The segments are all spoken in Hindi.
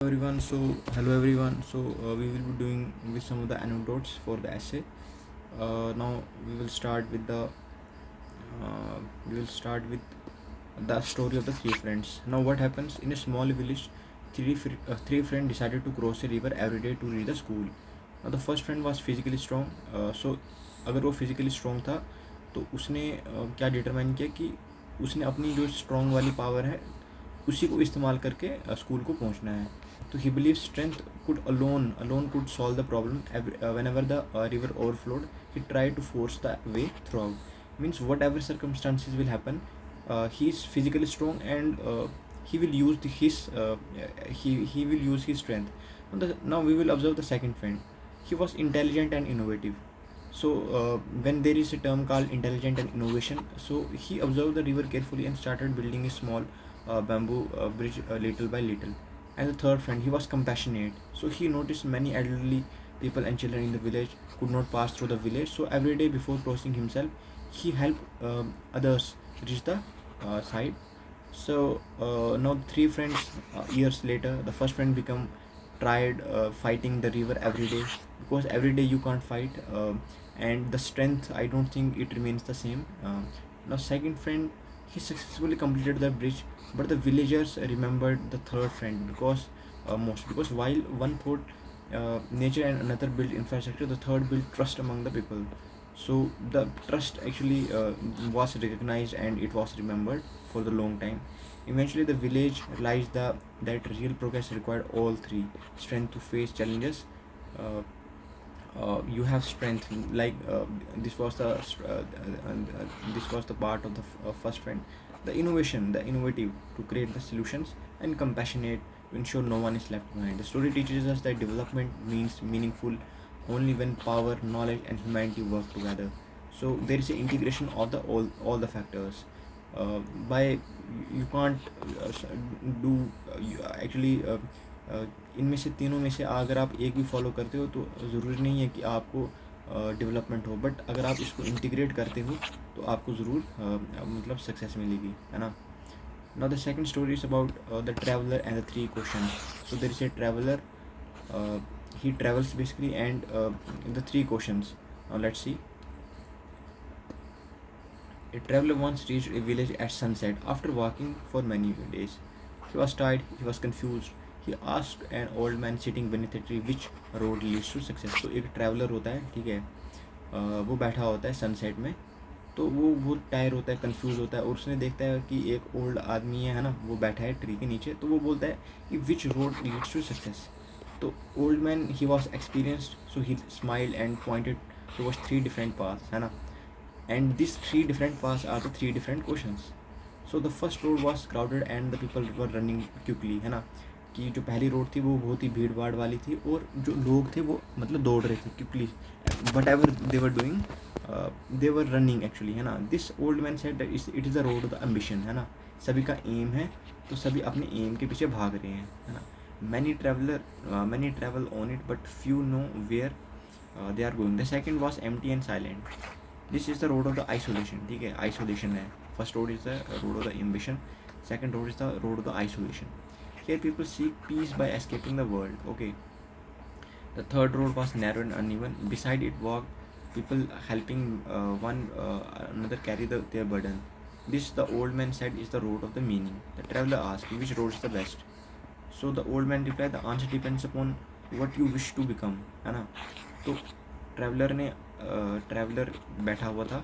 Everyone, so hello everyone. We will be doing with some of the anecdotes for the essay. Now we will start with the story of the three friends. Now what happens in a small village? Three friends decided to cross a river every day to reach the school. Now the first friend was physically strong. So अगर वो physically strong था तो उसने क्या determine किया कि उसने अपनी जो strong वाली power है उसी को इस्तेमाल करके स्कूल को पहुंचना है. तो he believe strength could alone could solve the problem whenever the river overflowed. He try to force the way through out. Means whatever circumstances will happen, he is physically strong and he will use he will use his strength. Now we will observe the second friend. He was intelligent and innovative. So when there is a term called intelligent and innovation, so he observed the river carefully and started building a small bamboo bridge little by little. And the third friend, he was compassionate. So he noticed many elderly people and children in the village could not pass through the village. So every day before crossing himself, he helped others reach the side. So now three friends, years later, the first friend become tried fighting the river every day, because every day you can't fight, and the strength, I don't think it remains the same. Now second friend, he successfully completed the bridge, but the villagers remembered the third friend because most, because while one thought nature and another built infrastructure, the third built trust among the people. So the trust actually was recognized and it was remembered for the long time. Eventually the village realized that real progress required all three: strength to face challenges. uh, you have strength, like this was this was the part of the first friend. The innovation, the innovative to create the solutions, and compassionate to ensure no one is left behind. The story teaches us that development means meaningful only when power, knowledge, and humanity work together. So there is an integration of the all the factors. By you can't do you actually इनमें से तीनों में से अगर आप एक भी फॉलो करते हो तो ज़रूरी नहीं है कि आपको डेवलपमेंट हो, बट अगर आप इसको इंटीग्रेट करते हो तो आपको ज़रूर मतलब सक्सेस मिलेगी, है ना. Now the second story is about the traveller and the three question. So there is a traveller, he travels basically, and the three questions. Now let's see. A traveler once reached a village at sunset after walking for many days. He was tired, he was confused. He asked an old man sitting beneath a tree which road leads to success. तो एक ट्रैवलर होता है, ठीक है, वो बैठा होता है सनसेट में. तो वो बहुत टायर होता है, कंफ्यूज होता है, और उसने देखता है कि एक ओल्ड आदमी है ना, वो बैठा है ट्री के नीचे. तो वो बोलता है कि which road leads to success. तो old man, he was experienced, so he smiled and pointed towards three different paths, है ना. And these three different paths are the three different questions. So the first road was crowded and the people were running quickly, है ना. कि जो पहली रोड थी वो बहुत ही भीड़ भाड़ वाली थी, और जो लोग थे वो मतलब दौड़ रहे थे quickly. What ever they were doing, they were running actually, है ना. This old man said that it is the road of the ambition, है ना. सभी का एम है, तो सभी अपने एम के पीछे भाग रहे हैं, है ना. Many travel on it but few know where they are going. The second was empty and silent. This is the road of the isolation, ठीक है, आइसोलेशन है. First road is the road of the ambition, second road is the road of the isolation. Here people seek peace by escaping the world. Okay. The third road was narrow and uneven. Beside it walked people helping one another carry their burden. This, the old man said, is the road of the meaning. The traveler asked, which road is the best? So the old man replied, the answer depends upon what you wish to become, है ना. तो ट्रैवलर बैठा हुआ था,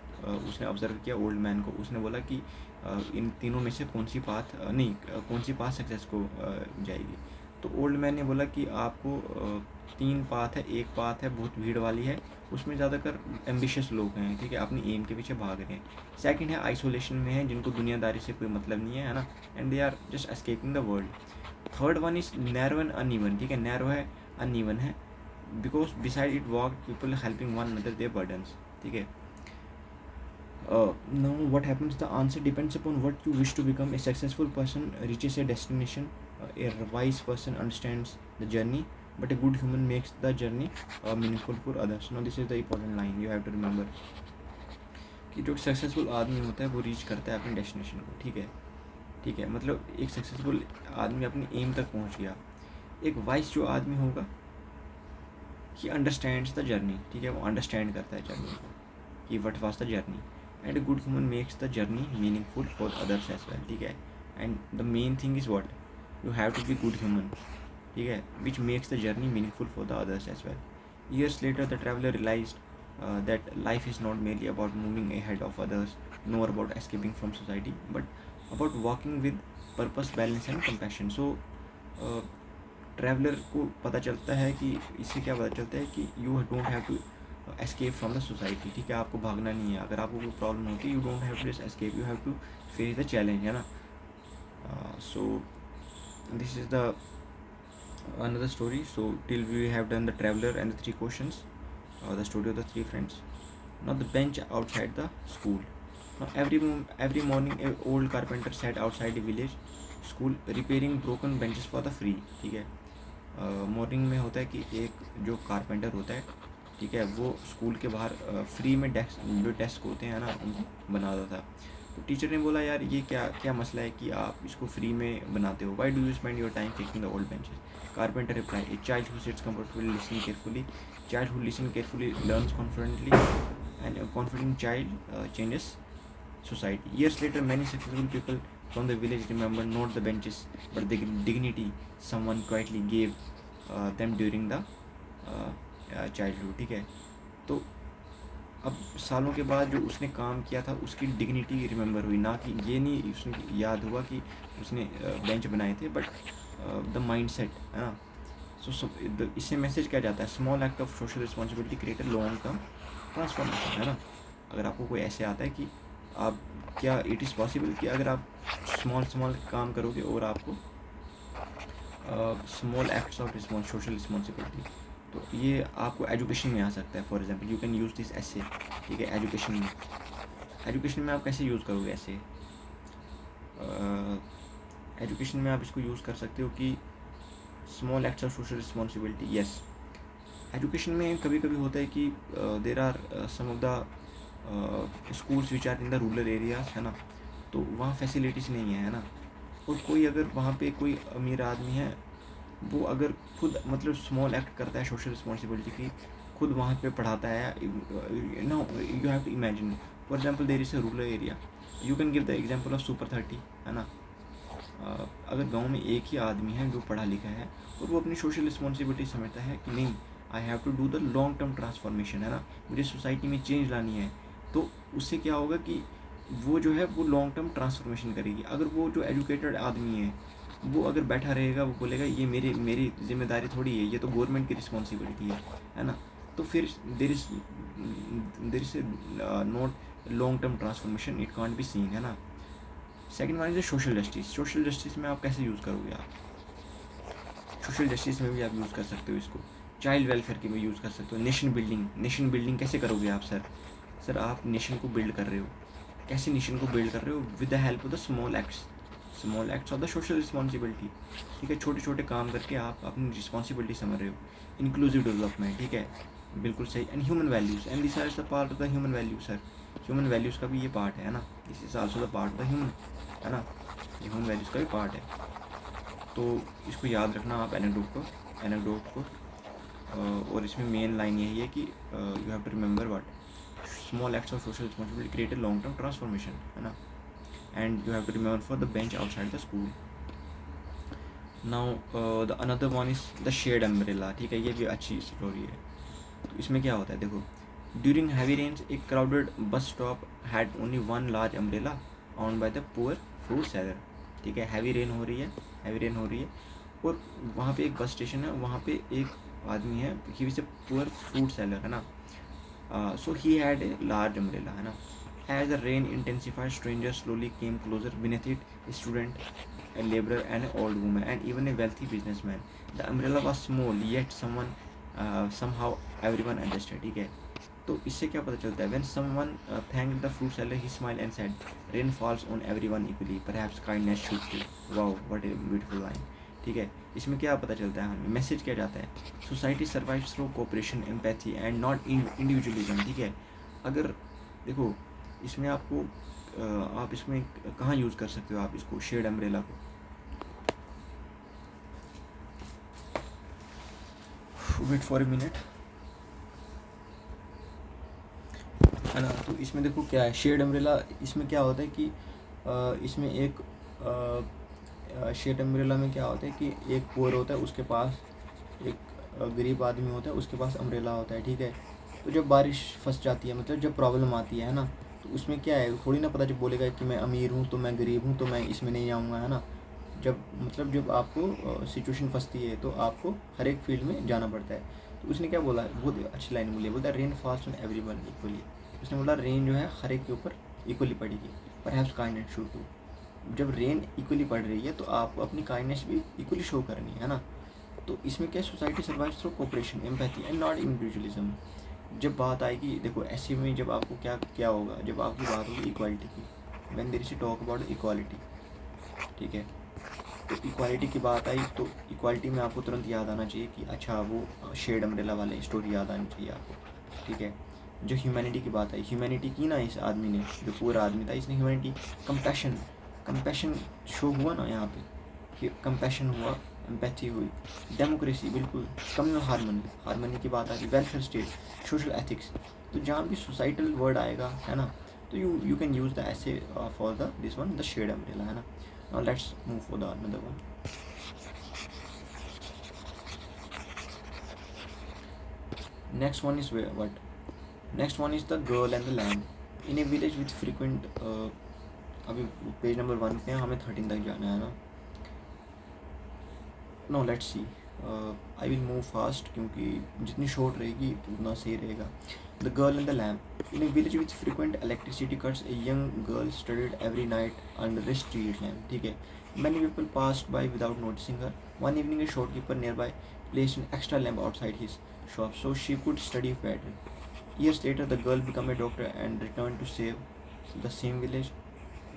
उसने ऑब्जर्व किया ओल्ड मैन को. उसने बोला कि इन तीनों में से कौन सी पाथ सक्सेस को जाएगी. तो ओल्ड मैन ने बोला कि आपको तीन पाथ है. एक पाथ है बहुत भीड़ वाली है, उसमें ज़्यादातर एम्बिशियस लोग हैं, ठीक है, अपनी एम के पीछे भाग रहे हैं. सेकंड है आइसोलेशन में है, जिनको दुनियादारी से कोई मतलब नहीं है ना, and they are just escaping the world. Third one is narrow and uneven, ठीक है, नैरो है, अनइवन है, because beside it walk people helping one another their burdens, ठीक है. Now what happens, the answer depends upon what you wish to become. A successful person reaches a destination, a wise person understands the journey, but a good human makes the journey meaningful for others. Now this is the important line you have to remember, कि जो सक्सेसफुल आदमी होता है वो रीच करता है अपने डेस्टिनेशन को, ठीक है, ठीक है, मतलब एक सक्सेसफुल आदमी अपनी एम तक पहुंच गया. एक वाइस जो आदमी होगा, ही अंडरस्टैंड्स द जर्नी, ठीक है, वो अंडरस्टैंड करता है जर्नी को कि what was the journey. And good human makes the journey meaningful for others as well, ठीक है। And the main thing is what, you have to be good human, ठीक है, which makes the journey meaningful for the others as well. Years later, the traveler realized that life is not merely about moving ahead of others, nor about escaping from society, but about walking with purpose, balance, and compassion. So, traveller को पता चलता है कि इससे क्या पता चलता है कि you don't have to escape from the society, ठीक है, आपको भागना नहीं है। अगर आपको कोई प्रॉब्लम होती है, you don't have to just escape, you have to face the challenge, है ना। So this is the another story. So till we have done the traveler and the three questions, the story of the three friends. Now the bench outside the school. Now every morning a old carpenter sat outside the village school repairing broken benches for the free, ठीक है। मॉर्निंग में होता है कि एक जो कारपेंटर होता है, ठीक है, वो स्कूल के बाहर फ्री में डेस्क जो डेस्क होते हैं ना, उनको बनाता था। तो टीचर ने बोला, यार ये क्या क्या मसला है कि आप इसको फ्री में बनाते हो, why do you spend your time fixing the old benches. Carpenter reply, a child who sits comfortably listening carefully, child who listen carefully learns confidently, and confident child changes society. Years later, many successful people from the village remember not the benches but the dignity someone quietly gave them during the childhood, ठीक है। तो अब सालों के बाद जो उसने काम किया था उसकी डिग्निटी रिमेंबर हुई, ना कि ये नहीं उसने याद हुआ कि उसने बेंच बनाए थे, बट द माइंड सेट, है ना। सो इससे मैसेज क्या जाता है, small act of social responsibility create a long term transformation, है ना। अगर आपको कोई ऐसे आता है कि आप क्या इट इज़ पॉसिबल कि अगर आप स्मॉल काम करोगे और आपको small acts of social responsibility, तो ये आपको एजुकेशन में आ सकता है। For example you can use this ऐसे, ठीक है, एजुकेशन में आप कैसे यूज़ करोगे ऐसे, एजुकेशन में आप इसको यूज़ कर सकते हो कि small acts of social responsibility. Yes, education में कभी कभी होता है कि there are some of the schools which are in the rural areas, है ना, तो वहाँ फैसिलिटीज़ नहीं है ना। और कोई अगर वहाँ पे कोई अमीर आदमी है, वो अगर खुद मतलब स्मॉल एक्ट करता है सोशल रिस्पॉन्सिबिलिटी की, खुद वहाँ पे पढ़ाता है, no you have to imagine, for example there is a rural area, you can give the example of super 30, है ना। अगर गांव में एक ही आदमी है जो पढ़ा लिखा है और वो अपनी सोशल रिस्पॉन्सिबिलिटी समझता है कि नहीं, I have to do the long term transformation, है ना, मुझे सोसाइटी में चेंज लानी है, तो उससे क्या होगा कि वो जो है वो लॉन्ग टर्म ट्रांसफॉर्मेशन करेगी। अगर वो जो एजुकेटेड आदमी है वो अगर बैठा रहेगा, वो बोलेगा ये मेरी जिम्मेदारी थोड़ी है, ये तो गवर्नमेंट की रिस्पॉन्सिबिलिटी है ना, तो फिर there is not long term transformation, it can't be seen, है ना। Second one is social justice. Social justice में आप कैसे यूज़ करोगे, आप सोशल जस्टिस में भी आप यूज़ कर सकते हो इसको, चाइल्ड वेलफेयर के में यूज़ कर सकते हो। नेशन बिल्डिंग कैसे करोगे आप, सर आप नेशन को बिल्ड कर रहे हो, कैसे नेशन को बिल्ड कर रहे हो, with the help of the small acts of the social responsibility, ठीक है, छोटे छोटे काम करके आप अपनी रिस्पॉन्सिबिलिटी समझ रहे हो। इंक्लूसिव डेवलपमेंट, ठीक है, बिल्कुल सही। And human values, and this are the part of the human values, sir human values का भी ये पार्ट है ना, this is also the part of the human, है ना, ये ह्यूमन वैल्यूज़ का भी पार्ट है। तो इसको याद रखना आप एनेक्डोट को। और इसमें मेन लाइन यही है कि you have to remember what small acts of social responsibility create a long term transformation, है ना, and you have to remember for the bench outside the school. Now the another one is the shared umbrella, ठीक है, ये भी अच्छी स्टोरी है। तो इसमें क्या होता है, देखो, during heavy rains a crowded bus stop had only one large umbrella owned by the poor fruit seller, ठीक है, हैवी रेन हो रही है और वहाँ पे एक बस स्टेशन है, वहाँ पे एक आदमी है, he is a poor fruit seller, है ना। So he had a large umbrella, है ना। As the rain intensified, strangers slowly came closer. Beneath it, a student, a laborer, and an old woman, and even a wealthy businessman. The umbrella was small, yet somehow everyone understood, ठीक है। तो इससे क्या पता चलता है, when someone thanked the fruit seller, he smiled and said, "Rain falls on everyone equally. Perhaps kindness should too." Wow, what a beautiful line, ठीक है। इसमें क्या पता चलता है हमें, मैसेज क्या जाता है, society survives through cooperation, empathy and not individualism, ठीक है। अगर देखो इसमें आपको आप इसमें कहाँ यूज़ कर सकते हो आप इसको, शेयर्ड अम्ब्रेला को, वेट फॉर ए मिनट, है ना। तो इसमें देखो क्या है, शेड अम्ब्रेला, इसमें क्या होता है कि इसमें एक शेड अम्ब्रेला में क्या होता है कि एक पुअर होता है, उसके पास एक गरीब आदमी होता है, उसके पास अम्ब्रेला होता है, ठीक है। तो जब बारिश फंस जाती है, मतलब जब प्रॉब्लम आती है ना, तो उसमें क्या है, थोड़ी ना पता जब बोलेगा कि मैं अमीर हूँ तो मैं गरीब हूँ तो मैं इसमें नहीं आऊँगा, है ना। जब मतलब जब आपको सिचुएशन फंसती है तो आपको हर एक फील्ड में जाना पड़ता है। तो उसने क्या बोला, बहुत अच्छी लाइन बोली है, बोलता है rain fast on everyone equally. उसने बोला रेन जो है हर एक के ऊपर इक्वली पड़ेगी, परहैप्स काइंडनेस शुड टू। जब रेन इक्वली पड़ रही है तो आपको अपनी काइंडनेस भी इक्वली शो करनी है ना। तो इसमें क्या, society survives through cooperation, empathy and not individualism. जब बात आएगी, देखो ऐसे में जब आपको क्या क्या होगा, जब आपकी बात होगी इक्वालिटी की, when there is talk about equality, ठीक है। तो इक्वालिटी की बात आई तो इक्वालिटी में आपको तुरंत याद आना चाहिए कि अच्छा वो शेड अम्ब्रेला वाले स्टोरी याद आनी चाहिए आपको, ठीक है। जो ह्यूमैनिटी की बात आई, ह्यूमैनिटी की ना इस आदमी ने, जो पूरा आदमी था इसने ह्यूमैनिटी, कंपैशन, कंपैशन शो हुआ ना यहाँ पे, कंपैशन हुआ, एम्पैथी हुई, डेमोक्रेसी बिल्कुल, कम्युनल हारमोनी, हारमोनी की बात आ रही, वेलफेयर स्टेट, सोशल एथिक्स। तो जहाँ भी सोसाइटल वर्ड आएगा, है ना, तो यू कैन यूज़ द ऐसे for the this one, the shade umbrella, है ना। Now let's move for the another one. Next one is what? Next one is the girl and the lamb. In a village with frequent अभी पेज नंबर 1 पे हैं, हमें 13 तक जाना है ना। No let's see, I will move fast क्योंकि जितनी शॉर्ट रहेगी उतना सही रहेगा। The girl and the lamp. In a village with frequent electricity cuts a young girl studied every night under a street lamp, ठीक है। Many people passed by without noticing her. One evening a shopkeeper nearby placed an extra lamp outside his shop so she could study better. Years later, the girl became a doctor and returned to save the same village.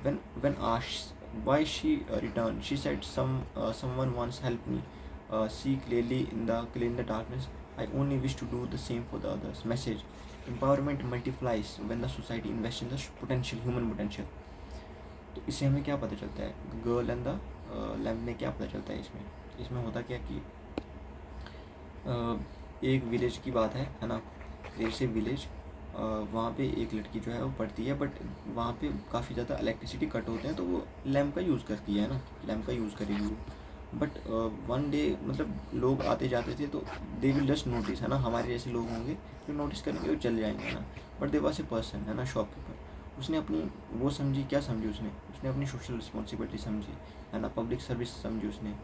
When asked why she returned, she said, someone once helped me see clearly in the darkness. I only wish to do the same for the others. Message: empowerment multiplies when the society invests in the potential, human potential. तो इससे हमें क्या पता चलता है, गर्ल एंड द लैम्प में क्या पता चलता है, इसमें होता क्या कि एक विलेज की बात है ना। जैसे विलेज, वहाँ पे एक लड़की जो है वो पढ़ती है, बट वहाँ पे काफ़ी ज़्यादा इलेक्ट्रिसिटी कट होते हैं, तो वो लैम्प का यूज़ करती है ना, लैम्प का यूज़ करेगी वो। बट वन डे मतलब लोग आते जाते थे तो दे विल जस्ट नोटिस, है ना, हमारे जैसे लोग होंगे जो नोटिस करेंगे वो चल जाएंगे ना। But they was a person, है ना, शॉपकीपर। उसने अपनी वो समझी, क्या समझी उसने अपनी सोशल रिस्पॉन्सिबिलिटी समझी, है ना, पब्लिक सर्विस समझी उसने।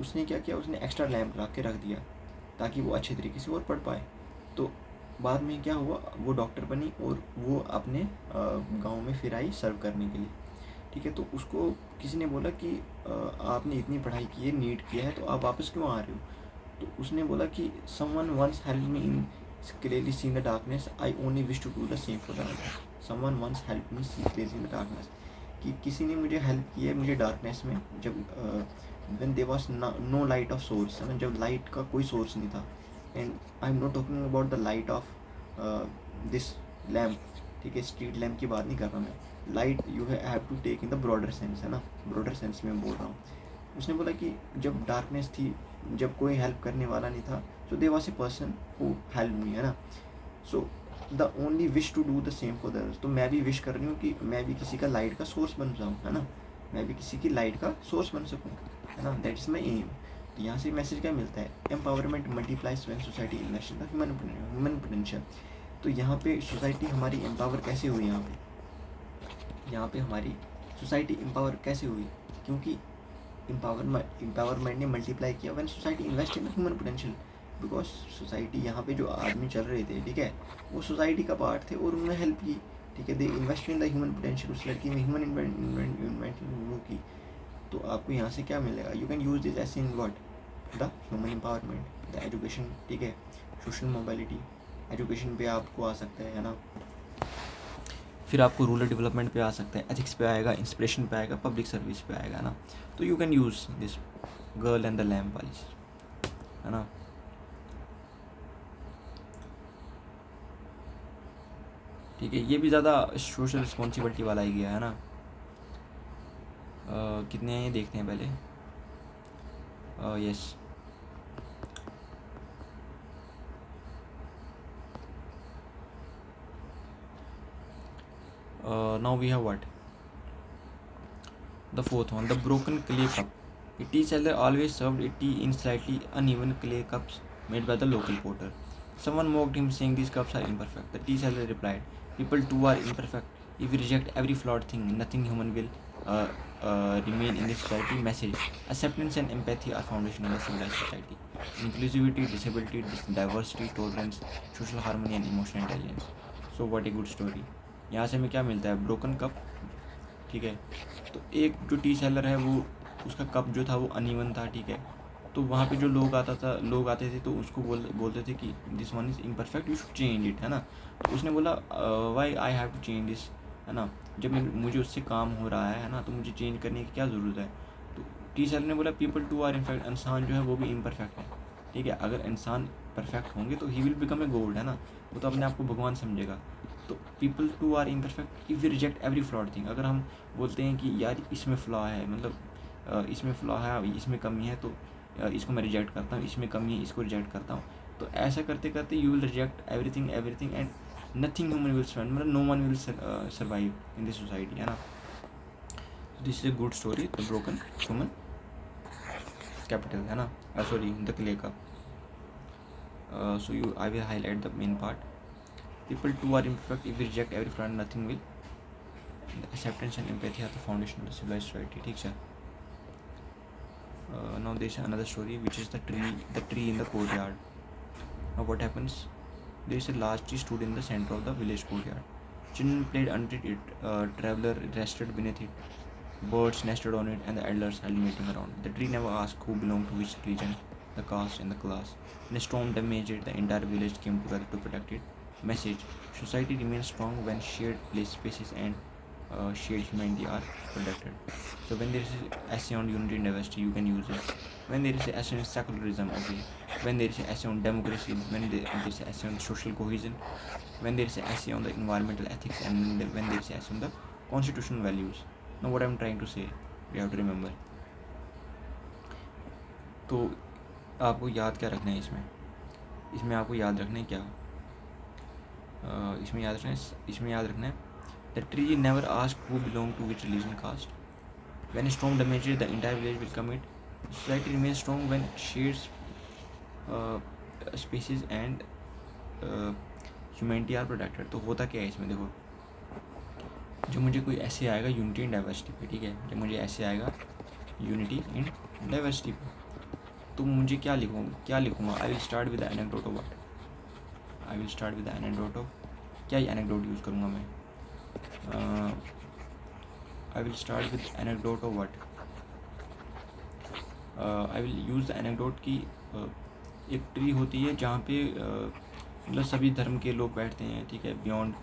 उसने क्या किया, उसने एक्स्ट्रा लैम्प ला के रख दिया ताकि वो अच्छे तरीके से और पढ़ पाए। तो बाद में क्या हुआ, वो डॉक्टर बनी और वो अपने गांव में फिर आई सर्व करने के लिए, ठीक है। तो उसको किसी ने बोला कि आपने इतनी पढ़ाई की है, नीट किया है, तो आप वापस क्यों आ रहे हो। तो उसने बोला कि someone once help me in clearly see in the darkness, I only wish to do the same for the others. Someone once help me see clearly in the darkness, कि किसी ने मुझे हेल्प की है मुझे डार्कनेस में, जब when there was no light of source, है ना, जब लाइट का कोई सोर्स नहीं था। And I am not talking about the light of this lamp, ठीक है, स्ट्रीट लैम्प की बात नहीं कर रहा मैं। Light you have to take in the broader sense, है ना, ब्रॉडर सेंस में बोल रहा हूँ। उसने बोला कि जब डार्कनेस थी, जब कोई हेल्प करने वाला नहीं था, so there was a person who help me, है ना। So the only wish to do the same for the, तो मैं भी विश कर रही हूँ कि मैं भी किसी का लाइट का सोर्स बन जाऊँ, है ना, मैं भी किसी की लाइट का सोर्स बन सकूँ, है ना, दैट इज़ माई एम। तो यहाँ से मैसेज क्या मिलता है, empowerment multiplies when society invest in the human potential. तो यहाँ पे सोसाइटी हमारी एम्पावर कैसे हुई, यहाँ पे हमारी सोसाइटी एम्पावर कैसे हुई, क्योंकि एम्पावरमेंट ने मल्टीप्लाई किया when society invest in the human potential. Because society, यहाँ पे जो आदमी चल रहे थे, ठीक है, वो सोसाइटी का पार्ट थे और उन्होंने हेल्प की, ठीक है, they invest in the human potential. उस लड़की में ह्यूमन इन्वेंट वो की। तो आपको यहाँ से क्या मिलेगा, you can use this S in what, the human empowerment, the education, ठीक है, सोशल मोबिलिटी, एजुकेशन पे आपको आ सकता है ना, फिर आपको रूरल डेवलपमेंट पे आ सकता है, एथिक्स पे आएगा, इंस्पिरेशन पे आएगा, पब्लिक सर्विस पे आएगा ना। तो you can use this girl and the lamp वाली, है ना। ठीक है, ये भी ज़्यादा सोशल रिस्पॉन्सिबिलिटी वाला ही गया, है ना। कितने हैं ये देखते हैं पहले। Yes, Now we have what? The fourth one, the broken clay cup. A tea seller always served a tea in slightly uneven clay cups made by the local potter. Someone mocked him, saying these cups are imperfect. The tea seller replied, people too are imperfect. If we reject every flawed thing, nothing human will remain in this society. Message: acceptance and empathy are foundation of a civilized society. Inclusivity, disability, diversity, tolerance, social harmony and emotional intelligence. So what a good story. यहाँ से हमें क्या मिलता है? ब्रोकन कप, ठीक है। तो एक जो टी सेलर है वो, उसका कप जो था वो अनइवन था, ठीक है। तो वहाँ पे जो लोग आते थे तो उसको बोलते थे कि this one is imperfect, you should change it, है ना। तो उसने बोला why I have to change this, है ना। जब मुझे उससे काम हो रहा है ना, तो मुझे चेंज करने की क्या ज़रूरत है। तो टी सेलर ने बोला पीपल टू आर इनफेक्ट, इंसान जो है वो भी इम्परफेक्ट है, ठीक है। अगर इंसान परफेक्ट होंगे तो he will become a god, है ना। वो तो अपने आप को भगवान समझेगा। तो people too are imperfect if we reject every flawed thing. अगर हम बोलते हैं कि यार इसमें फ्लॉ है, मतलब इसमें फ्लॉ है, इसमें कमी है, तो इसको मैं रिजेक्ट करता हूँ, इसमें कमी है, इसको रिजेक्ट करता हूँ। तो ऐसा करते करते you will reject everything and nothing human will spend, मतलब no one will survive in this society, है ना। This is a good story, the broken human capital, है ना, sorry the clay cup. So I will highlight the main part. People too are imperfect. If we reject every flaw, nothing will. Acceptance and empathy are the foundation of the civilized society. ठीक है. Now there is another story, which is the tree in the courtyard. Now what happens? There is a large tree stood in the center of the village courtyard. Children played under it. Traveler rested beneath it. Birds nested on it, and the elders held meeting around. The tree never asked who belonged to which region, the caste, and the class. When a storm damaged it, the entire village came together to protect it. Message: society remains strong when shared spaces and shared humanity are protected. So when there is an essay on unity and diversity, you can use it. When there is an essay on secularism, okay. When there is an essay on democracy, when there is an essay on social cohesion, when there is an essay on the environmental ethics, and when there is an essay on the constitutional values. Now what I am trying to say, you have to remember. तो आपको याद क्या रखना है इसमें आपको याद रखना है क्या, इसमें याद रखना है the tree never asked who belonged to which religion, caste. When a storm damages the entire village will commit. Society remains strong when shared species and humanity are protected. तो होता क्या है इसमें, देखो, जो मुझे कोई ऐसे आएगा यूनिटी इन डाइवर्सिटी पे, ठीक है, जब मुझे ऐसे आएगा यूनिटी इन डाइवर्सिटी पे, तो मुझे क्या लिखूँगा, I will start with anecdote of what, I will start with anecdote of, क्या एनेक्डोट यूज़ करूँगा मैं, I will start with anecdote of what, I will use the anecdote की एक ट्री होती है जहाँ पे मतलब सभी धर्म के लोग बैठते हैं, ठीक है, बियॉन्ड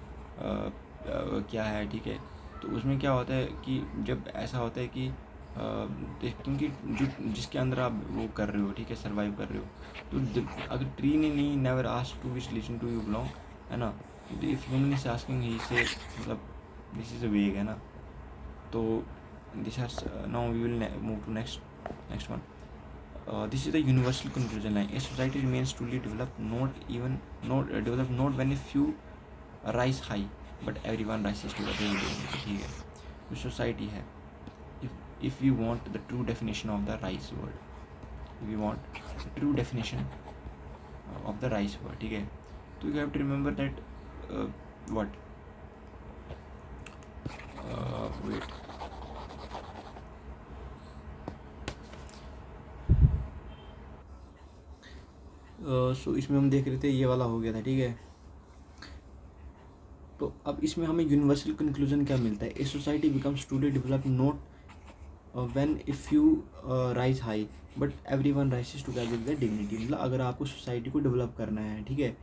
क्या है, ठीक है। तो उसमें क्या होता है कि जब ऐसा होता है कि क्योंकि जिसके अंदर आप वो कर रहे हो, ठीक है, सर्वाइव कर रहे हो, तो अगर ट्री ने नहीं never asked to which religion to you belong, है ना, if human is asking he say, मतलब दिस इज़ अ वेग, है ना। तो this has now we will move to next one. This is the universal conclusion line. A society remains truly developed not when a few rise high, but everyone rises together. ठीक है, जो सोसाइटी है, if we want the true definition of the rise word, if we want the true definition of the rise word, ठीक है, तो you have to remember that what wait, सो इसमें हम देख रहे थे ये वाला हो गया था, ठीक है। तो अब इसमें हमें यूनिवर्सल कंक्लूजन क्या मिलता है, a society becomes today develop not when if you rise high but everyone rises together with dignity. मतलब अगर आपको सोसाइटी को डेवलप करना है, ठीक है,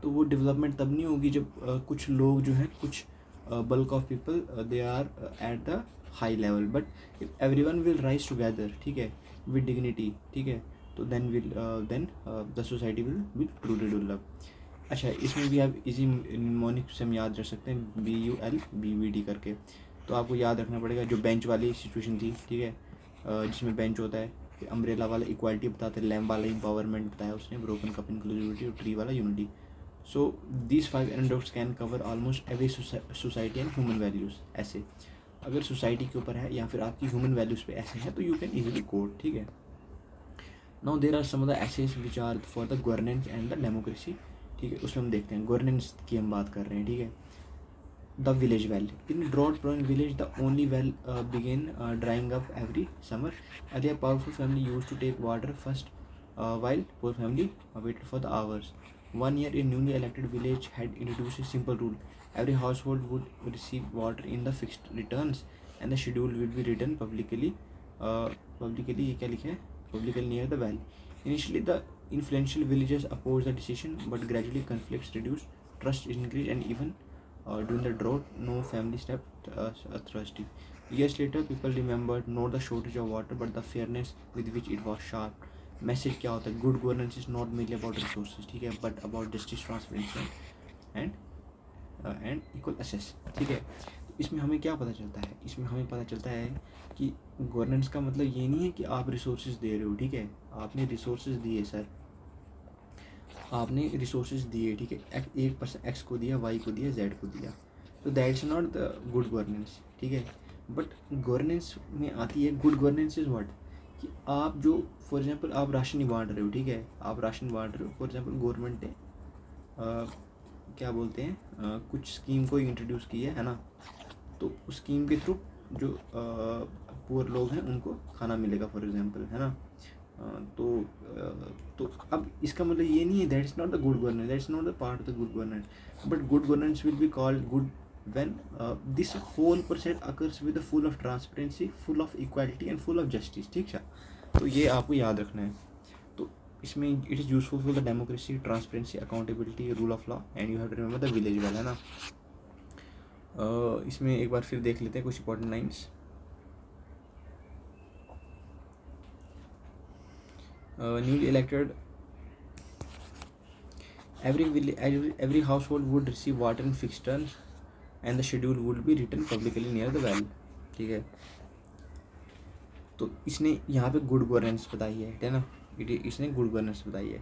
तो वो डेवलपमेंट तब नहीं होगी जब कुछ लोग जो हैं, कुछ bulk of people they are at the high level, but if everyone will rise together, ठीक है, विद डिग्निटी, ठीक है, तो then the society will truly develop. अच्छा, इसमें भी आप इजी निमोनिक से हम याद रख सकते हैं, BULBVD करके. तो आपको याद रखना पड़ेगा, जो बेंच वाली सिचुएशन थी, ठीक है, जिसमें बेंच होता है, अम्ब्रेला वाला इक्वालिटी बताते हैं, लैम्प वाला इंपावरमेंट बताया उसने, ब्रोकन कप इंक्लूसिविटी, और ट्री वाला unity. So these 5 anecdotes can cover almost every society and human values. ऐसे अगर सोसाइटी के ऊपर है या फिर आपकी ह्यूमन वैल्यूज़ पे ऐसे हैं तो यू कैन इजीली कोट. ठीक है. Now there are some of the essays which are for the governance and the democracy. ठीक है, उसमें हम देखते हैं गवर्नेंस की हम बात कर रहे हैं. ठीक है. The village well. In drought-prone village, the only well began drying up every summer. Earlier, powerful family used to take water first, while poor family waited for the hours. One year, a newly elected village had introduced a simple rule: every household would receive water in the fixed returns, and the schedule would be written publicly. Publicly, ये क्या लिखा है? Publicly near the well. Initially, the influential villagers opposed the decision, but gradually conflicts reduced, trust increased, and even during the drought, no family stepped thirsty. Years later, people remembered not the shortage of water, but the fairness with which it was shared. Message क्या होता है? Good governance is not mainly about resources. ठीक है, but about justice, transparency and equal access. ठीक है. इसमें हमें क्या पता चलता है? इसमें हमें पता चलता है कि गवर्नेंस का मतलब ये नहीं है कि आप रिसोर्सेज दे रहे हो. ठीक है, आपने रिसोर्सेज दिए सर, आपने रिसोर्सेज दिए. ठीक है, एक पर्सन एक्स को दिया, वाई को दिया, जेड को दिया, तो that's not the good governance. ठीक है. बट गवर्नेंस में आती है गुड गवर्नेंस इज व्हाट, कि आप जो फॉर एग्जांपल आप राशन नहीं बांट रहे हो. ठीक है, आप राशन बांट रहे हो. फॉर एग्जांपल गवर्नमेंट ने क्या बोलते हैं कुछ स्कीम को इंट्रोड्यूस की है ना, तो उस स्कीम के थ्रू जो पुअर लोग हैं उनको खाना मिलेगा फॉर एग्जांपल, है ना. तो अब इसका मतलब ये नहीं है that is not the good governance, that is not the part of the good governance. But good governance will be called good when this whole process occurs with a full of transparency, full of equality and full of justice. ठीक है, तो ये आपको याद रखना है. तो इसमें it is useful for the democracy, transparency, accountability, rule of law and you have to remember the village well, है ना. इसमें एक बार फिर देख लेते हैं कुछ important lines. Newly elected, every household would receive water in fixed terms and the schedule would be written publicly near the well. ठीक है, तो इसने यहाँ पे गुड गवर्नेंस बताई है ना. इसने गुड गवर्नेंस बताई है.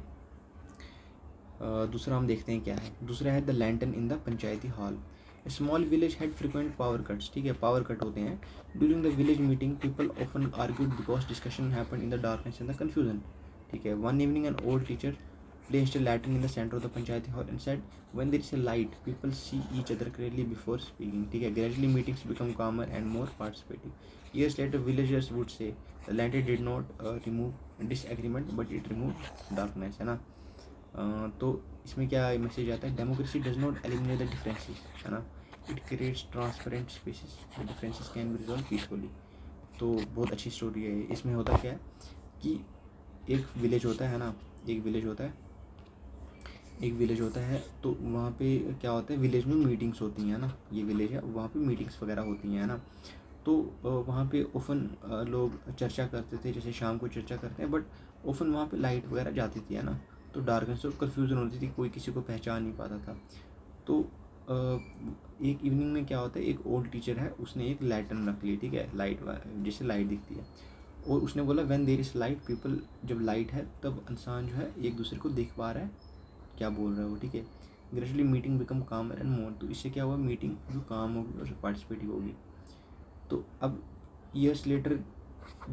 दूसरा हम देखते हैं क्या है. दूसरा है the lantern in the Panchayati hall. Small village had frequent power cuts. ठीक है, पावर कट होते हैं. During the village meeting people often argued because discussion happen in the darkness and the confusion. ठीक है, one evening an old teacher placed a lantern in the center of the panchayati hall and said, when there is a light, people see each other clearly before speaking. ठीक है, gradually meetings become calmer and more participative. Years later, villagers would say, the lantern did not remove disagreement, but it removed darkness, है ना. तो इसमें क्या मैसेज आता है? Democracy does not eliminate the differences, है ना. It creates transparent spaces, the differences can be resolve peacefully. तो बहुत अच्छी स्टोरी है. इसमें होता क्या है कि एक विलेज होता है ना, एक विलेज होता है तो वहाँ पे क्या होता है, विलेज में मीटिंग्स होती हैं ना. ये विलेज है, वहाँ पे मीटिंग्स वगैरह होती हैं ना. तो वहाँ पे ओफन लोग चर्चा करते थे, जैसे शाम को चर्चा करते हैं, बट ओफन वहाँ पे लाइट वगैरह जाती थी, है ना. तो डार्कनेस और कन्फ्यूज़न होती थी, कोई किसी को पहचान नहीं पाता था. तो एक इवनिंग में क्या होता है, एक ओल्ड टीचर है, उसने एक लैंटर्न रख ली. ठीक है, लाइट जिससे लाइट दिखती है, और उसने बोला when there is light people, जब लाइट है तब इंसान जो है एक दूसरे को देख पा रहा है क्या बोल रहा है वो. ठीक है, ग्रेजुअली मीटिंग बिकम कामर एंड मोर. तो इससे क्या हुआ, मीटिंग जो काम होगी और पार्टिसिपेटिव होगी. तो अब ईयर्स लेटर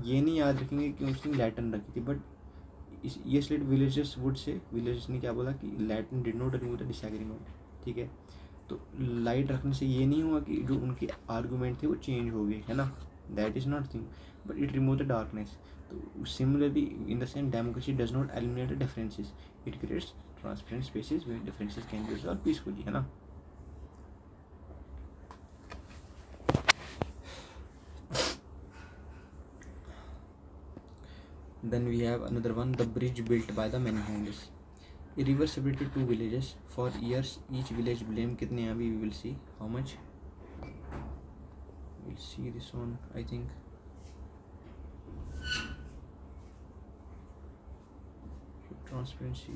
ये नहीं याद रखेंगे कि उसने लैटर्न रखी थी, बट इस years later villagers would say, villagers ने क्या बोला कि lantern did not remove the disagreement. ठीक है, तो लाइट रखने से ये नहीं हुआ कि जो उनके आर्गूमेंट थे वो चेंज हो गए, है ना. That is not thing, but it remove the darkness. तो similarly in the same democracy does not eliminate the differences, it creates transparent spaces where differences can be resolve peacefully, है ना. Then we have another one, the bridge built by the many hands. A river separated two villages. For years, each village blamed कितने हैं अभी we will see how much. We'll see this one, I think. Transparency.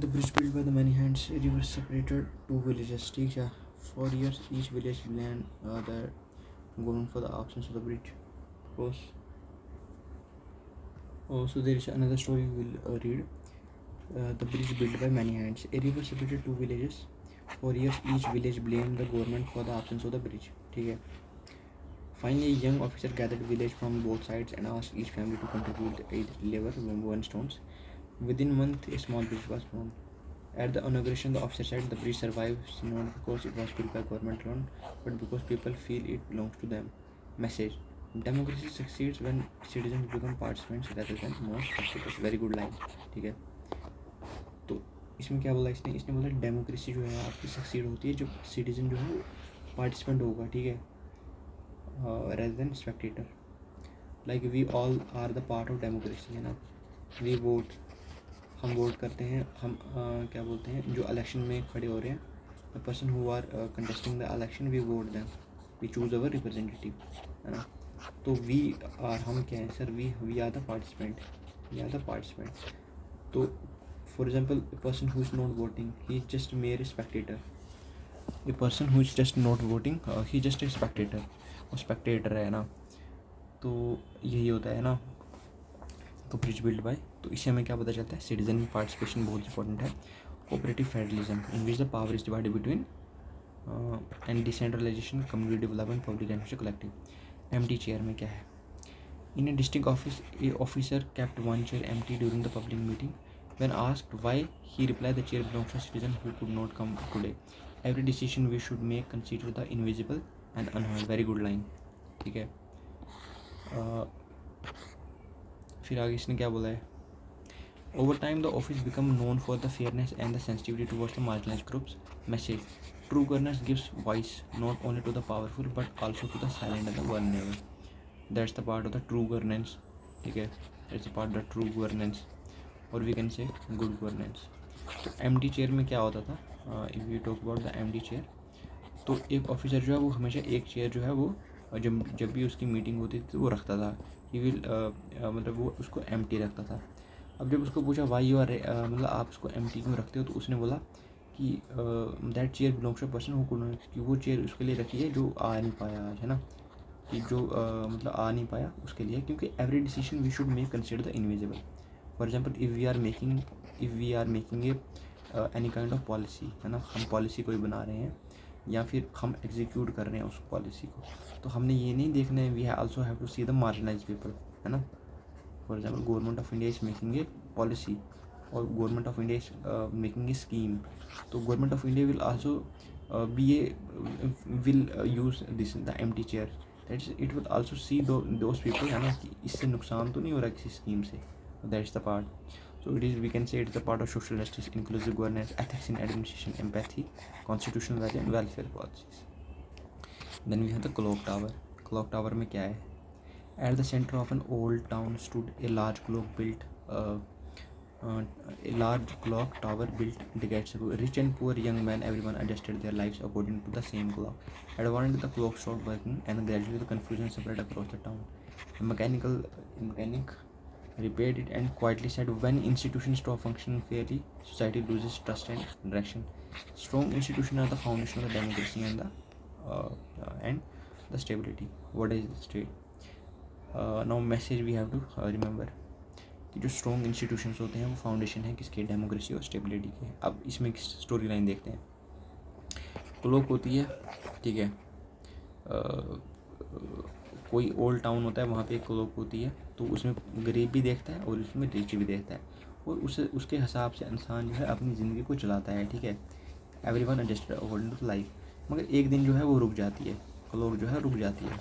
The bridge built by the many hands. A river separated two villages. ठीक है. For years, each village blamed the government for the absence of the bridge. Of course. Oh, so there is another story we will read. The bridge built by many hands. A river separated two villages. For years, each village blamed the government for the absence of the bridge. ठीक है. Finally, a young officer gathered village from both sides and asked each family to contribute 8 labor, 1 stones. Within a month, a small bridge was formed. At the inauguration, the officer said the bridge survives not because it was built by government alone, but because people feel it belongs to them. Message: Democracy succeeds when citizens become participants rather than more spectators. Very good line. ठीक है. तो इसमें क्या बोला इसने बोला डेमोक्रेसी जो है आपकी सक्सीड होती है जब सिटीजन जो है पार्टिसिपेंट होगा. ठीक है. rather than spectator. Like we all are the part of democracy, है ना. We vote, हम वोट करते हैं. हम क्या बोलते हैं जो इलेक्शन में खड़े हो रहे हैं, the person who are contesting the election, we vote them, we choose our representative, है ना. तो we are, हम क्या हैं sir, we are the participant. तो for example, a person who is not voting, he is just mere spectator. A person who is just not voting, he is just a spectator. वो स्पेक्टेटर है ना. तो यही होता है ना. तो ब्रिज बिल्ड बाय, तो इससे हमें क्या पता चलता है, सिटीजन पार्टिसिपेशन बहुत इंपॉर्टेंट है. Cooperative federalism in which the power is divided between and decentralisation, community development, public and collective. Empty chair में क्या है. In a district office, a officer kept one chair empty during the public meeting. When asked why, he replied, "The chair belongs to a citizen who could not come today. Every decision we should make consider the invisible and unheard." Very good line. ठीक है. फिर आगे इसने क्या बोला है. Over time, the office become known for the fairness and the sensitivity towards the marginalized groups. Message: True governance gives voice not only to the powerful but also to the silent and the vulnerable. That's the part of the true governance. ठीक है. That's the part of the true governance. और we can say good governance. तो एम्प्टी चेयर में क्या होता था, if you talk about the empty chair, तो एक ऑफिसर जो है वो हमेशा एक चेयर जो है वो जब भी उसकी मीटिंग होती थी वो रखता था. ही विल मतलब वो उसको एम्प्टी रखता था. अब जब उसको पूछा वाई यू आर, मतलब आप उसको एम्प्टी क्यों रखते हो, तो उसने बोला कि that chair belongs to person who could not, कि वो चेयर उसके लिए रखी है जो आ नहीं पाया आज, है ना. कि जो मतलब आ नहीं पाया उसके लिए, क्योंकि every decision we should make consider the invisible. For example, if we are making any kind of policy, है ना, हम पॉलिसी कोई बना रहे हैं या फिर हम एग्जीक्यूट कर रहे हैं उस पॉलिसी को, तो हमने ये नहीं देखना है, we also have to see the marginalised people, है ना. For example, government of India is making a policy और government of India is making a scheme, तो government of India will also will use this the empty chair, that it will also see those people, है ना, कि इससे नुकसान तो नहीं हो रहा किसी स्कीम से. That's the part. So it is, we can say it's the part of social justice, inclusive governance, ethics in administration, empathy, constitutional value and welfare policies. Then we have the clock tower. Clock tower में क्या है. At the center of an old town stood a large clock tower built decades ago. Rich and poor, young men, everyone adjusted their lives according to the same clock. At one end the clock stopped working and gradually the confusion spread across the town. A mechanic repaired it and quietly said, "When institutions stop functioning fairly, society loses trust and direction." Strong institutions are the foundation of the democracy and the stability. What is state? Now message we have to remember कि जो स्ट्रॉन्ग इंस्टीट्यूशंस होते हैं वो फाउंडेशन है किसके, डेमोक्रेसी और स्टेबिलिटी के. अब इसमें स्टोरी लाइन देखते हैं. क्लॉक होती है, ठीक है, कोई ओल्ड टाउन होता है वहाँ पे एक क्लॉक होती है, तो उसमें गरीब भी देखता है और उसमें रिच भी देखता है, और उसके हिसाब से इंसान जो है अपनी ज़िंदगी को चलाता है. ठीक है. Everyone adjusted according to life. मगर एक दिन जो है वो रुक जाती है, क्लॉक जो है रुक जाती है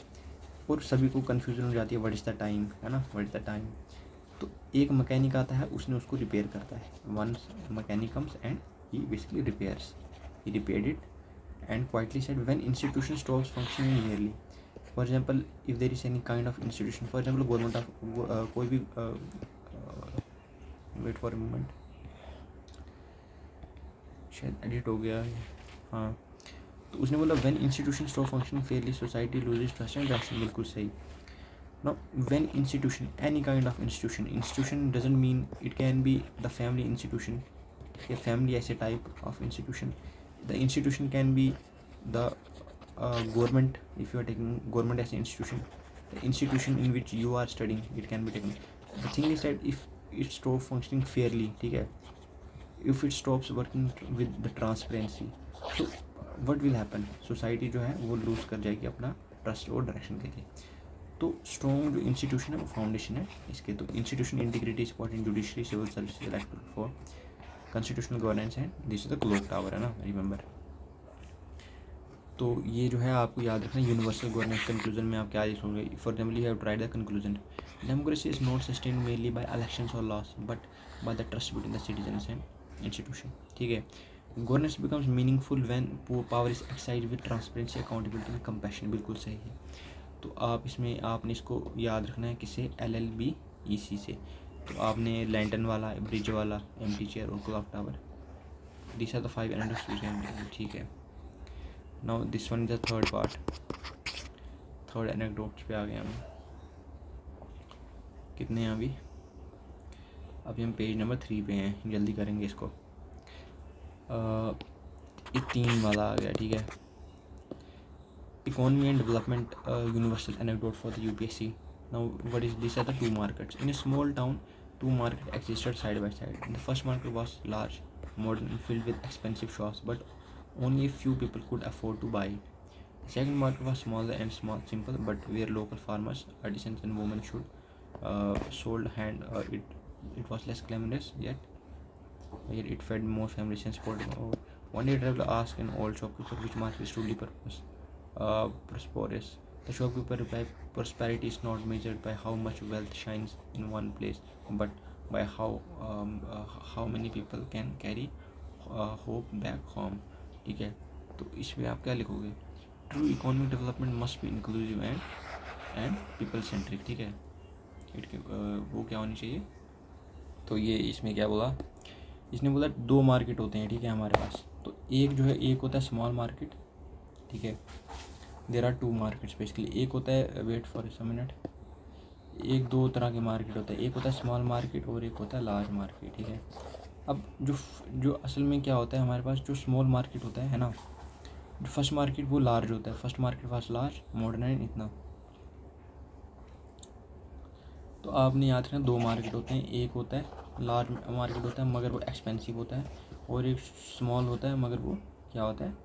और सभी को कन्फ्यूजन हो जाती है, व्हाट इज़ द टाइम, है ना, व्हाट इज़ द टाइम. तो एक मैकेनिक आता है, उसने उसको रिपेयर करता है. Once mechanic comes and he basically repairs, he repaired it and quietly said, "When institution stops functioning nearly." For example, if there is any kind of institution, for example government of कोई भी wait for a moment, शायद एडिट हो गया है. हाँ, तो उसने बोला when institution stop functioning fairly, society loses trust and direction. बिल्कुल सही. Now when institution, any kind of institution doesn't mean, it can be the family institution, a family as a type of institution. The institution can be the government, if you are taking government as an institution, the institution in which you are studying, it can be taken. The thing is that if it stop functioning fairly, ठीक है, if it stops working with the transparency, so what will happen, society जो है वो लूज़ कर जाएगी अपना ट्रस्ट और डायरेक्शन के लिए। तो स्ट्रॉन्ग जो इंस्टीट्यूशन है वो फाउंडेशन है इसके। तो institution integrity supporting judiciary civil service electoral for constitutional governance है, this is the clock tower है ना, रिमेंबर। तो ये जो है आपको याद रखना, यूनिवर्सल गवर्नेंस कंक्लूजन में आप क्या लिखोगे, for example you have to write the conclusion, democracy is not sustained mainly by elections और laws but by the trust between the citizens and institution, ठीक है। Governance becomes meaningful when power is exercised with transparency, accountability and compassion, बिल्कुल सही है। तो आप इसमें आपने इसको याद रखना है किसे, LLBEC से। तो आपने लैंटन वाला, ब्रिज वाला, एम्प्टी चेयर और clock tower, this are the 5 anecdotes, ठीक है। Now this one is the third part, third anecdotes पे आ गए हम। कितने हैं अभी हम पेज नंबर 3 पे हैं, जल्दी करेंगे इसको। ये 3 वाला आ गया, ठीक है। Economy and development, universal anecdote for the UPSC. Now, what is these are the two markets. In a small town, two markets existed side by side. The first market was large, modern, and filled with expensive shops, but only a few people could afford to buy it. The second market was smaller and simple, but where local farmers, artisans, and women sold hand. It was less glamorous, yet it fed more families and supported more. One day, a traveler asked an old shopkeeper which market is truly prosperous. The shopkeeper replied, prosperity is not measured by how much wealth shines in one place, but by how many people can carry hope back home, ठीक है। तो इसमें आप क्या लिखोगे, true economic development must be inclusive and people centric, ठीक है। वो क्या होनी चाहिए। तो ये इसमें क्या बोला, इसने बोला 2 मार्केट होते हैं, ठीक है, हमारे पास। तो एक जो है, एक होता है स्मॉल मार्केट, ठीक है। देर आर 2 मार्केट्स बेसिकली, एक होता है, वेट फॉर सम मिनट, एक 2 तरह के मार्केट होता है, एक होता है स्मॉल मार्केट और एक होता है लार्ज मार्केट, ठीक है। अब जो असल में क्या होता है हमारे पास, जो स्मॉल मार्केट होता है ना, जो फर्स्ट मार्केट वो लार्ज होता है, first market was large, modern and इतना। तो आपने याद रखना 2 मार्केट होते हैं, एक होता है लार्ज मार्केट होता है मगर वो एक्सपेंसिव होता है, और एक स्मॉल होता है मगर वो क्या होता है,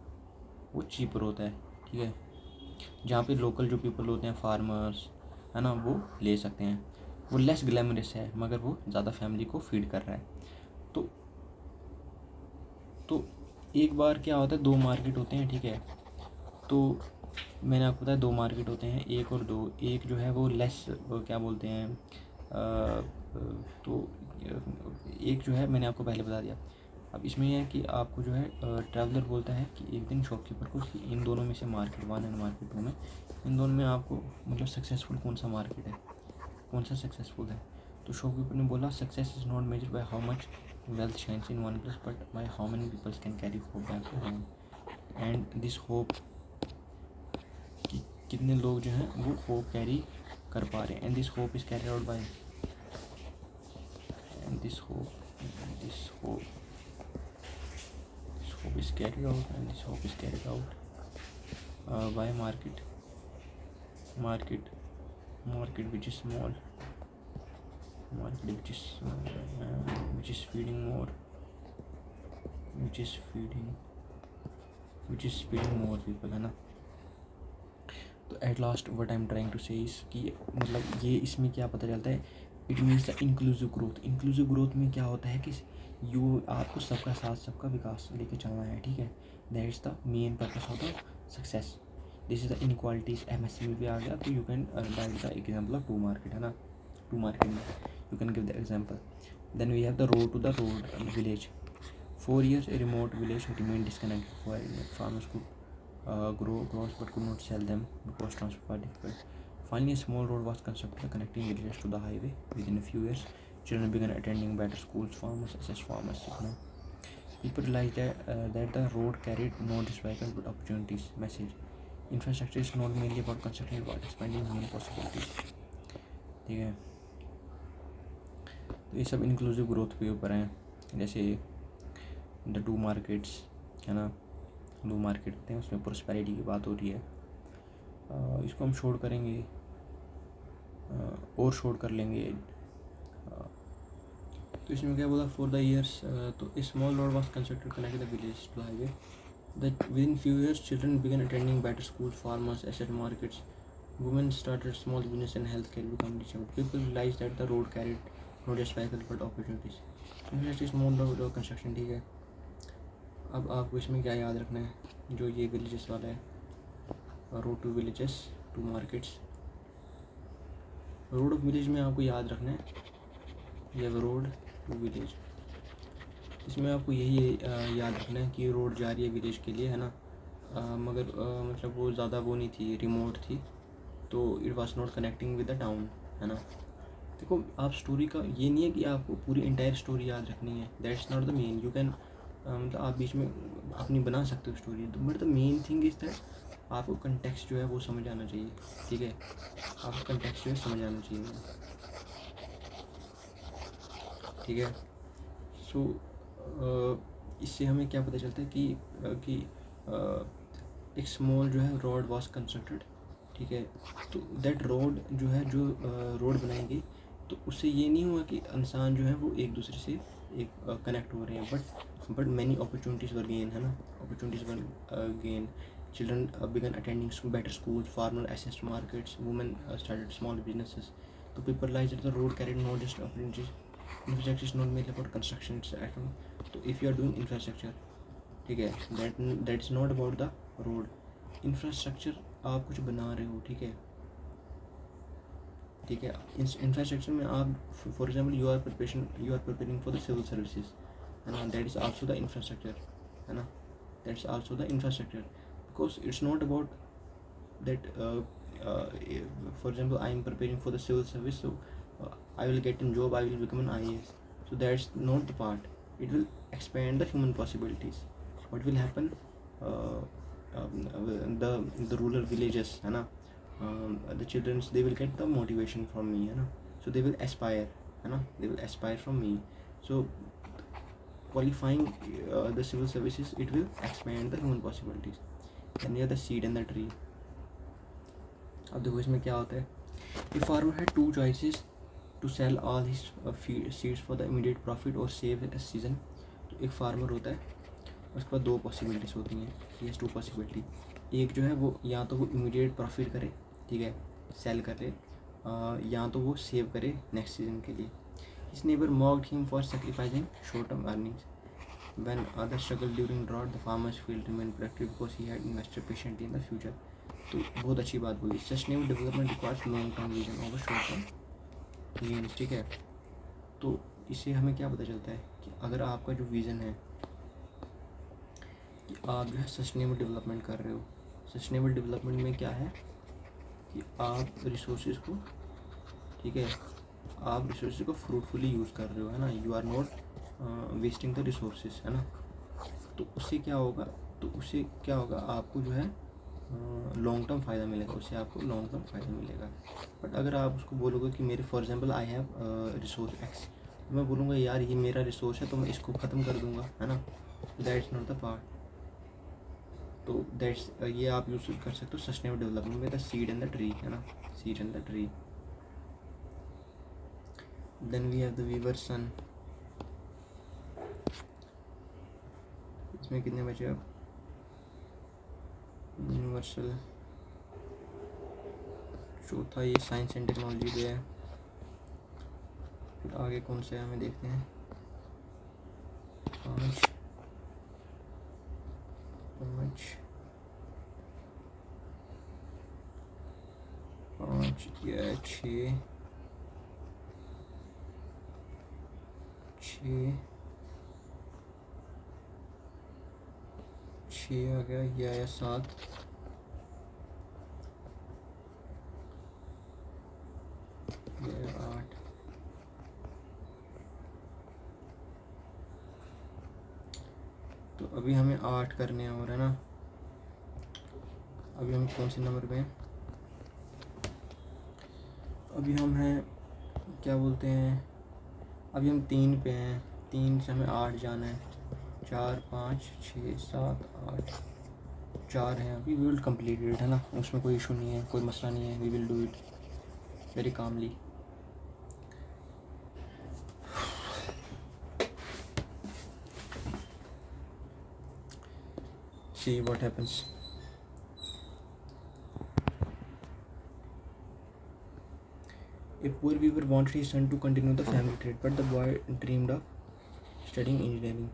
वो चीपर होता है, ठीक है। जहाँ पे लोकल जो पीपल होते हैं, फार्मर्स है ना, वो ले सकते हैं। वो लेस ग्लैमरस है मगर वो ज़्यादा फैमिली को फीड कर रहा है। तो एक बार क्या होता है, 2 मार्केट होते हैं, ठीक है। तो मैंने आपको बताया 2 मार्केट होते हैं, 1 और 2। एक जो है वो लेस, क्या बोलते हैं, तो एक जो है मैंने आपको पहले बता दिया। अब इसमें यह है कि आपको जो है ट्रैवलर बोलता है कि एक दिन शॉपकीपर को कि इन दोनों में से, मार्केट 1 एंड मार्केट 2 में, इन दोनों में आपको मतलब सक्सेसफुल कौन सा मार्केट है, कौन सा सक्सेसफुल है। तो शॉपकीपर ने बोला, success is not measured by how much wealth shines in one place but by how many people can carry hope back home, and this hope, कितने लोग जो हैं वो होप कैरी कर पा रहे हैं, and this hope is carried out by, and this hope is carried out, and this hope is carried out by market which is small, market which is feeding more, which is feeding more people, है ना। तो at last what I am trying to say is कि मतलब ये इसमें क्या पता चलता है, it means the inclusive growth. Inclusive growth में क्या होता है कि आपको सबका साथ सबका विकास लेके चलना है, ठीक है। That is the main purpose of the success. This is the inequalities, MSc भी आ गया, तो you can write the example of 2 market, है ना। 2 मार्केट में you can give the example. Then we have the road to the road village. 4 years a remote village remained disconnected, while farmers could grow crops but could not sell them because transport was difficult. Finally, a small road was constructed connecting villages to the highway. Within a few years, children began attending better schools. Farmers assessed farmers. People realized that the road carried not just vehicles but opportunities. Message: infrastructure is not merely about construction, but expanding human possibilities. ठीक है। तो ये सब इंक्लूसिव ग्रोथ के ऊपर हैं, जैसे द 2 मार्केट्स, है ना। 2 मार्केट होते हैं, उसमें प्रोस्पेरिटी की बात हो रही है। इसको हम शोर करेंगे और शोर कर लेंगे तो इसमें क्या बोला, फॉर द ईयर्स, तो a small road was constructed connect the village to highway, that within few years children began attending better school, farmers, एसेट markets, women started small business and healthcare become reachable. People realized that the road carried not just vehicles but opportunities. Infrastructure is more road construction, ठीक है। अब आपको इसमें क्या याद रखना है, जो ये विलेजेस वाला है, road to villages to markets, road of village में आपको याद रखना है ये रोड टू विलेज, इसमें आपको यही याद रखना है कि रोड जा रही है विलेज के लिए, है ना, मगर मतलब वो ज़्यादा वो नहीं थी, रिमोट थी, तो it was not connecting with the town, है ना। देखो आप स्टोरी का ये नहीं है कि आपको पूरी इंटायर स्टोरी याद रखनी है, that's not the main, you can मतलब आप बीच में अपनी बना सकते हो story, but the main thing is that आपको कंटेक्स्ट जो है वो समझ आना चाहिए, ठीक है, आपको कंटेक्स्ट जो है समझ आना चाहिए, ठीक है। सो इससे हमें क्या पता चलता है कि एक स्मॉल जो है रोड वॉज कंस्ट्रक्टेड, ठीक है, तो दैट रोड जो है, जो रोड बनाएंगे तो उससे ये नहीं हुआ कि इंसान जो है वो एक दूसरे से एक कनेक्ट हो रहे हैं, but many opportunities were gain, है ना, opportunities were gain, children began attending better school, farmer accessed markets, women started small businesses, तो people realized that the road carried not just opportunities, infrastructure is not made about construction at all, तो if you are doing infrastructure, ठीक है, that is not about the road, infrastructure आप कुछ बना रहे हो, ठीक है, ठीक है, इंफ्रास्ट्रक्चर में आप for example you are preparing for the civil services, है ना, that is also the infrastructure, है ना, that is also the infrastructure, because it's not about that for example I am preparing for the civil service, so I will get a job, I will become an IAS, so that's not the part, it will expand the human possibilities, what will happen, the rural villages, है ना, the children they will get the motivation from me, है ना, so they will aspire, है ना, they will aspire from me, so qualifying the civil services, it will expand the human possibilities. Then you have the seed and the tree. अब देखो इसमें क्या होता है, if farmer had two choices to sell all his seeds for the immediate profit or save a season, तो एक फार्मर होता है, उसके पास दो पॉसिबिलिटीज़ होती हैं, ये टू पॉसिबिलिटी, एक जो है वो या तो वो इमीडिएट प्रॉफिट करे, ठीक है, सेल करे, या तो वो सेव करे नेक्स्ट सीजन के लिए। His neighbor mocked him for sacrificing short-term earnings. When others struggled during drought, the farmer's field remained productive because he had invested patiently in the future. तो बहुत अच्छी बात बोली, sustainable development requires long term vision over short term gains, ठीक है। तो इससे हमें क्या पता चलता है कि अगर आपका जो विज़न है कि आप जो है सस्टेनेबल डेवलपमेंट कर रहे हो, सस्टेनेबल डेवलपमेंट में क्या है कि आप रिसोर्सेज को, ठीक है, आप रिसोर्सेज को फ्रूटफुली यूज़ कर रहे हो, है ना, you are not wasting the resources, है ना। तो उससे क्या होगा, आपको जो है लॉन्ग टर्म फ़ायदा मिलेगा, उससे आपको लॉन्ग टर्म फ़ायदा मिलेगा। बट अगर आप उसको बोलोगे कि मेरे for example I have resource x, तो मैं बोलूँगा यार ये मेरा रिसोर्स है तो मैं इसको ख़त्म कर दूँगा, है ना, दैट्स नॉट द पार्ट। तो दैट्स ये आप यूज़ कर सकते हो सस्टेनेबल डेवलपमेंट में the seed and the tree, है ना, seed and the tree. Then we have the weaver son, इसमें कितने बचे अब, यूनिवर्सल, चौथा ये साइंस एंड टेक्नोलॉजी पे है, फिर आगे कौन से हमें देखते हैं, 5 या 6 आ गया, या 7, या 8, तो अभी हमें 8 करने हैं, और है ना, अभी हम कौन से नंबर पे हैं, अभी हम हैं क्या बोलते हैं, अभी हम 3 पे हैं, 3 से हमें 8 जाना है, 4 5 6 7 8, 4 हैं अभी, वी विल कंप्लीट इट, है ना, उसमें कोई इशू नहीं है, कोई मसला नहीं है, we will do it very calmly. See what happens. A poor weaver wanted his son to continue the family trade, but the boy dreamed of studying engineering.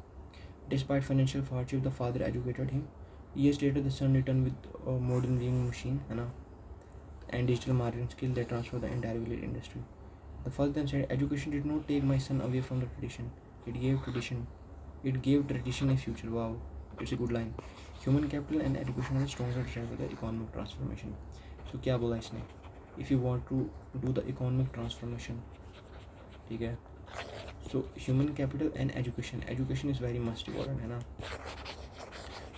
Despite financial hardship, the father educated him. Years later, the son returned with a modern weaving machine and digital marketing skill that transformed the entire village industry. The father then said, "Education did not take my son away from the tradition. It gave tradition. It gave tradition a future." Wow, it's a good line. Human capital and education are the strongest driver for the economic transformation. So क्या बोला इसने? If you want to do the economic transformation, ठीक है? So human capital and education is very much important, है ना?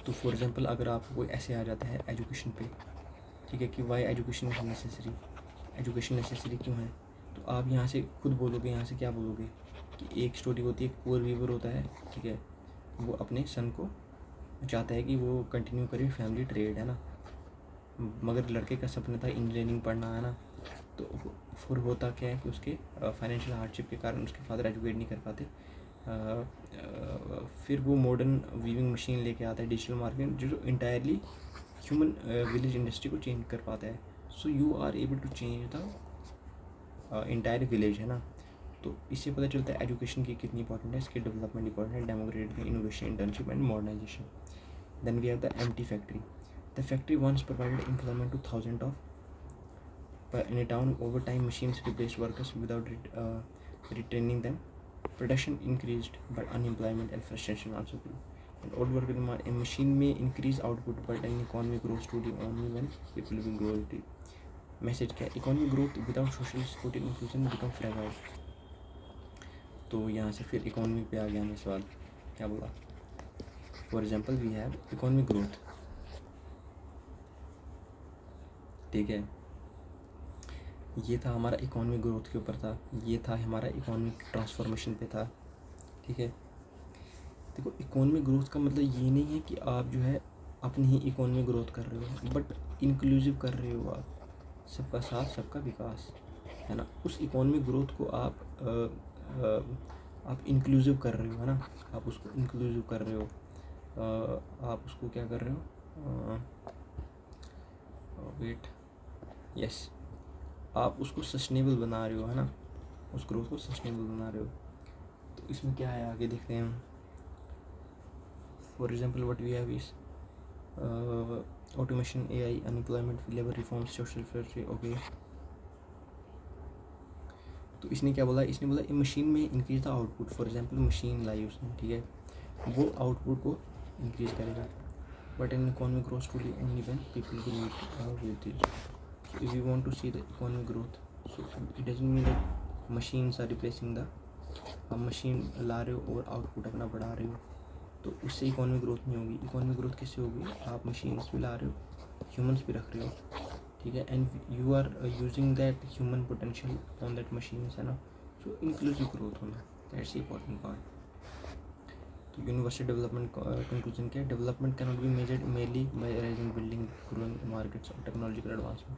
तो फॉर एग्जाम्पल अगर आपको कोई ऐसे आ जाता है एजुकेशन पे, ठीक है, कि why education is necessary, education necessary क्यों है, तो आप यहाँ से खुद बोलोगे, यहाँ से क्या बोलोगे कि एक स्टोरी होती है, एक पुअर वीवर होता है, ठीक है, वो अपने सन को चाहता है कि वो कंटिन्यू करे फैमिली ट्रेड, है ना, मगर लड़के का सपना था इंजीनियरिंग पढ़ना, है ना, तो फिर होता क्या है कि उसके फाइनेंशियल हार्डशिप के कारण उसके फादर एजुकेट नहीं कर पाते, फिर वो मॉडर्न वीविंग मशीन लेके आता है, डिजिटल मार्केटिंग, जो इंटायरली ह्यूमन विलेज इंडस्ट्री को चेंज कर पाता है. So you are able to change the entire village, है ना. तो इससे पता चलता है एजुकेशन की कितनी इंपॉर्टेंट है, स्किल डेवलपमेंट इंपॉर्टेंट है, democratic innovation, internship and modernisation. Then we have the empty factory. The factory once provided employment to thousand of in a town. Over time, machines replaced workers without retraining them. Production increased, but unemployment and frustration also grew. And old worker demand, a machine may increase output, but an economy grows truly only when people will grow it. Message क्या? Economic growth without social support and inclusion become fragile. तो यहाँ से फिर इकोनॉमी पे आ गया हमें सवाल, क्या बोला? For example we have economic growth, ठीक है, ये था हमारा इकोनॉमिक ग्रोथ के ऊपर था, ये था हमारा इकोनॉमिक ट्रांसफॉर्मेशन पे था, ठीक है. देखो, इकोनॉमिक ग्रोथ का मतलब ये नहीं है कि आप जो है अपनी ही इकोनॉमिक ग्रोथ कर रहे हो, बट इंक्लूसिव कर रहे हो, आप सबका साथ सबका विकास, है ना. उस इकोनॉमिक ग्रोथ को आप इंक्लूसिव कर रहे हो, है ना, आप उसको इंक्लूसिव कर रहे हो, आप उसको क्या कर रहे हो, वेट, यस, आप उसको सस्टेनेबल बना रहे हो, है ना, उस ग्रोथ को सस्टेनेबल बना रहे हो. तो इसमें क्या है, आगे देखते हैं हम. For example what we have is automation, AI, unemployment, labour reforms, social welfare. Okay, तो इसने क्या बोला? इसने बोला मशीन में increase the output. For example machine लाई उसने, ठीक है, वो आउटपुट को इंक्रीज करेगा, but in economic growth to only when people grow with it. If you want to see the economic growth, so it doesn't mean that machines are replacing the, आप मशीन ला रहे हो और आउटपुट अपना बढ़ा रहे हो, तो उससे इकोनॉमिक ग्रोथ नहीं होगी. इकोनॉमिक ग्रोथ कैसे होगी? आप मशीन्स भी ला रहे हो, ह्यूमंस भी रख रहे हो, ठीक है, and you are using that human potential on that machines, है ना. सो इंक्लूसिव ग्रोथ होना, दैट्स इंपॉर्टेंट पार्ट. तो यूनिवर्सल डेवलपमेंट कंक्लूजन क्या है? Development can not be measured merely by rising building, growing markets और technological advancement.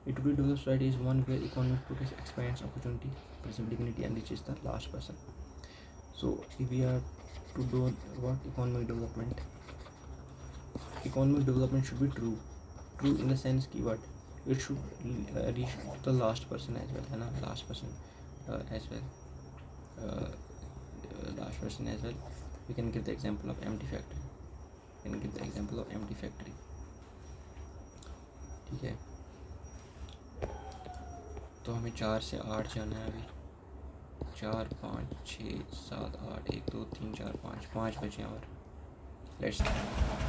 It to be developed society is one where economic progress expands opportunity, preserves dignity, and reaches the last person. So if we are to do what economic development should be true in the sense कि what it should reach the last person as well, है ना, last person as well. We can give the example of empty factory. ठीक है, तो हमें 4 से 8 जाना है अभी. 4, 5, 6, 7, 8, 1, 2, 3, 4, 5 बचे और लेट्स,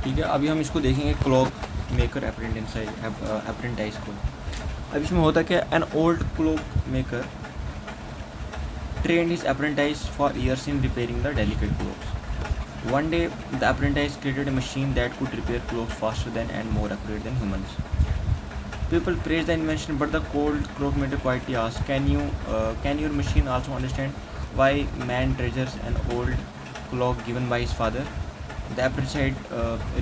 ठीक है. अभी हम इसको देखेंगे क्लॉक मेकर अप्रेंटाइज को. अब इसमें होता क्या? An old clock maker trained his apprentice for years in repairing the delicate clocks. One day, the apprentice created a machine that could repair clocks faster than and more accurate than humans. People praised the invention, but the cold clockmaker quietly asked, "Can your machine also understand why man treasures an old clock given by his father?" The apprentice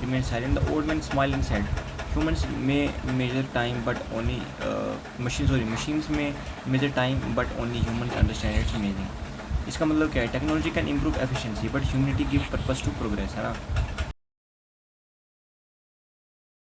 remained silent. The old man smiled and said, "Humans may measure time, but only machines may measure time, but only humans understand its meaning." इसका मतलब क्या है? Technology can improve efficiency, but humanity give purpose to progress, है ना.